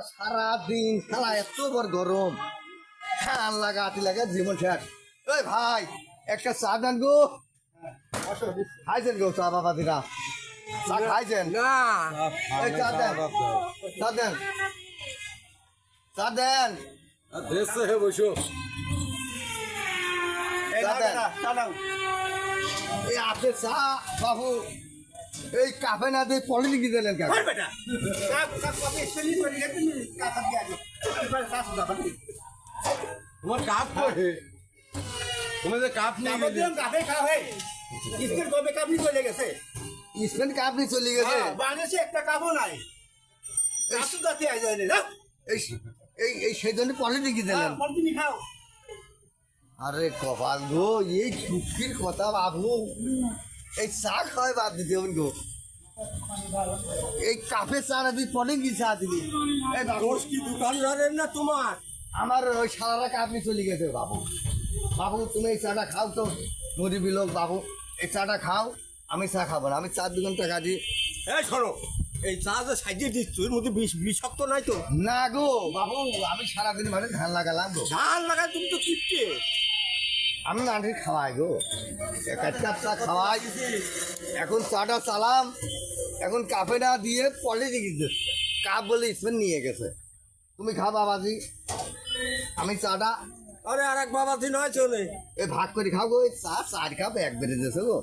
সারাদিন খেলা এত বড় গরম ফ্যান লাগা আটি লাগা জীবন শেষ। ওই ভাই একটা চা দেন গো। খাইছেন গো চা বাবা দিরা চা খাইছেন না এই চা দেন চা দেন চা দেন দেশে হে বসো চা দেন এই আপনি চা বাবু এই কাপে না দিয়ে পলিটিকি দিলেন কেন? তোমার কাপ কই তুমি যে কাপ নিয়ে গেলে স্পেন কাপ নিয়ে চলে গেছে। এই এই সেই জন্য পলিটিকি দিলেন। আরে কপাল গো এই দুঃখের কথা বাবু এই চা খাওয়াই বাদ দিতে হবে গো। এই কাপে চা না তুই পরে কি চা দিবি? এই বাবু দোষ কি দোকানদারের না তোমার? আমার ওই সারারা কাপ নিয়ে চলে গেছে বাবু। বাবু তুমি এই চাটা খাও তো গরিবি লোক বাবু, এই চাটা খাও। আমি চা খাবো না, আমি চার দোকান টাকা দিই। এই শোনো, এই চা যে সাজিয়ে দিচ্ছ এর মধ্যে বিষাক্ত নাই তো? না গো বাবু, আমি সারাদিন মানে ধান লাগালাম গো। ধান লাগায় তুমি তো কিপটে। আমি নাটি খাওয়াই গো, এক কাপ চা খাওয়াই। এখন চাটা চালাম, এখন কাপে না দিয়ে পলিটিকি দিচ্ছে। কাপ বলে স্পেন নিয়ে গেছে। তুমি খাও বাবাজি, আমি চাটা আরে আর এক বাবা দিন হয় চলে এ ভাগ করে খাও গো। এই চা 4 কাপ এক বেড়ে দিয়েছে গো।